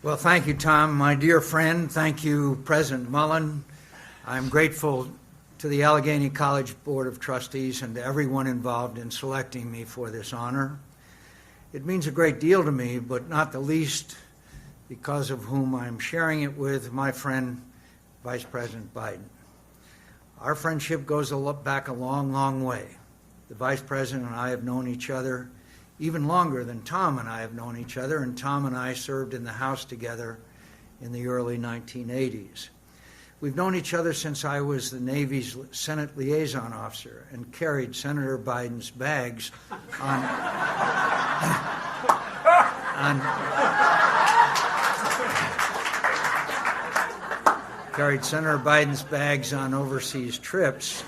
Well, thank you, Tom. My dear friend, thank you, President Mullen. I'm grateful to the Allegheny College Board of Trustees and to everyone involved in selecting me for this honor. It means a great deal to me, but not the least because of whom I'm sharing it with, my friend, Vice President Biden. Our friendship goes back a long, long way. The Vice President and I have known each other even longer than Tom and I have known each other, and Tom and I served in the House together in the early 1980s. We've known each other since I was the Navy's Senate liaison officer and carried Senator Biden's bags on carried Senator Biden's bags on overseas trips.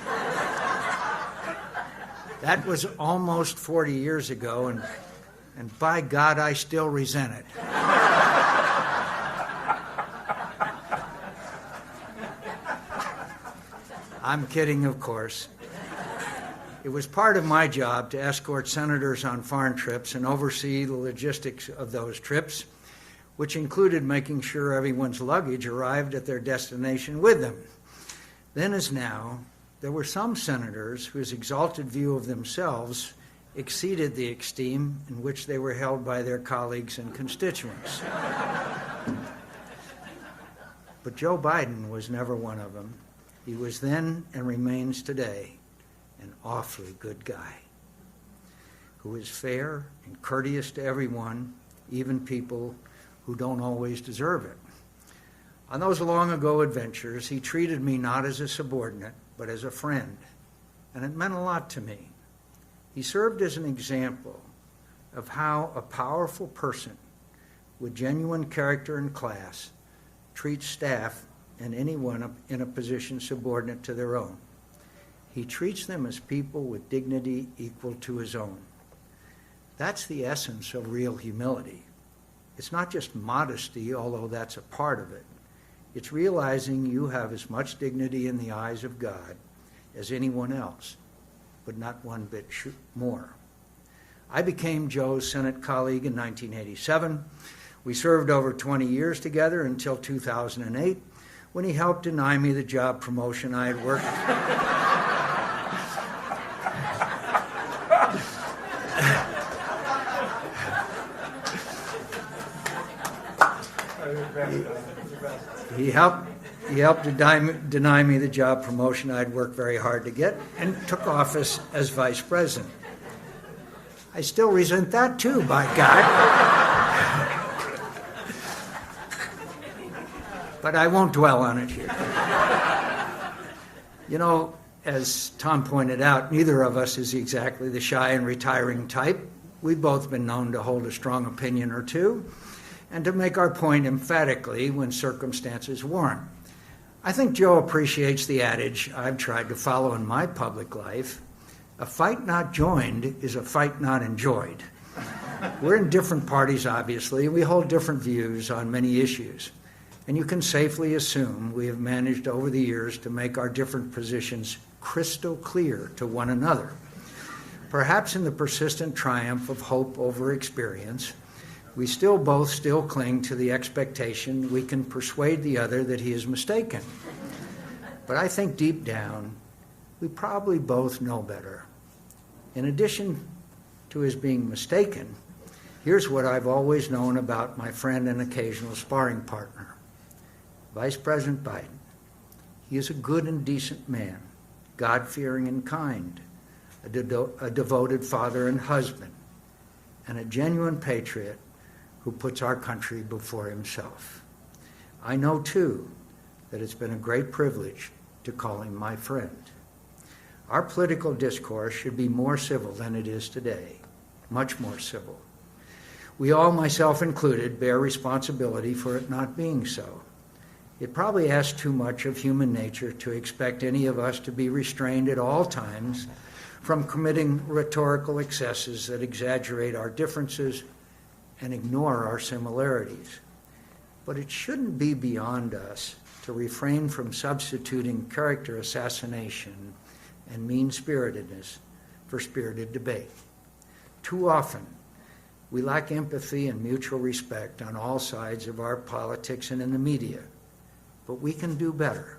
That was almost 40 years ago, and by God, I still resent it. I'm kidding, of course. It was part of my job to escort senators on foreign trips and oversee the logistics of those trips, which included making sure everyone's luggage arrived at their destination with them. Then as now, there were some senators whose exalted view of themselves exceeded the esteem in which they were held by their colleagues and constituents. But Joe Biden was never one of them. He was then and remains today an awfully good guy who is fair and courteous to everyone, even people who don't always deserve it. On those long ago adventures, he treated me not as a subordinate, but as a friend, and it meant a lot to me. He served as an example of how a powerful person with genuine character and class treats staff and anyone in a position subordinate to their own. He treats them as people with dignity equal to his own. That's the essence of real humility. It's not just modesty, although that's a part of it. It's realizing you have as much dignity in the eyes of God as anyone else, but not one bit more. I became Joe's Senate colleague in 1987. We served over 20 years together until 2008, when he helped deny me the job promotion I had worked. He helped deny me the job promotion I'd worked very hard to get and took office as vice president. I still resent that too, by God. But I won't dwell on it here. You know, as Tom pointed out, neither of us is exactly the shy and retiring type. We've both been known to hold a strong opinion or two and to make our point emphatically when circumstances warrant. I think Joe appreciates the adage I've tried to follow in my public life: a fight not joined is a fight not enjoyed. We're in different parties, obviously, and we hold different views on many issues. And you can safely assume we have managed over the years to make our different positions crystal clear to one another. Perhaps in the persistent triumph of hope over experience, we both cling to the expectation we can persuade the other that he is mistaken. But I think deep down, we probably both know better. In addition to his being mistaken, here's what I've always known about my friend and occasional sparring partner, Vice President Biden. He is a good and decent man, God-fearing and kind, a devoted father and husband, and a genuine patriot who puts our country before himself. I know, too, that it's been a great privilege to call him my friend. Our political discourse should be more civil than it is today, much more civil. We all, myself included, bear responsibility for it not being so. It probably asks too much of human nature to expect any of us to be restrained at all times from committing rhetorical excesses that exaggerate our differences and ignore our similarities. But it shouldn't be beyond us to refrain from substituting character assassination and mean-spiritedness for spirited debate. Too often, We lack empathy and mutual respect on all sides of our politics and in the media. But we can do better.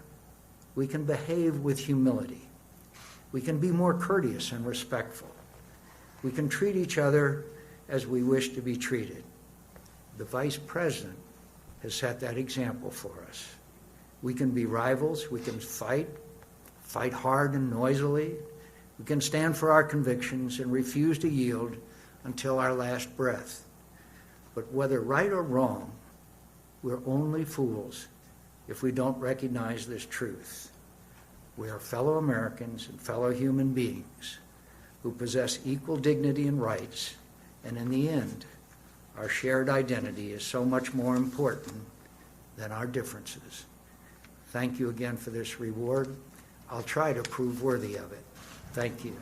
We can behave with humility. We can be more courteous and respectful. We can treat each other as we wish to be treated. The Vice President has set that example for us. We can be rivals. We can fight hard and noisily. We can stand for our convictions and refuse to yield until our last breath. But whether right or wrong, we're only fools if we don't recognize this truth. We are fellow Americans and fellow human beings who possess equal dignity and rights, and in the end, our shared identity is so much more important than our differences. Thank you again for this reward. I'll try to prove worthy of it. Thank you.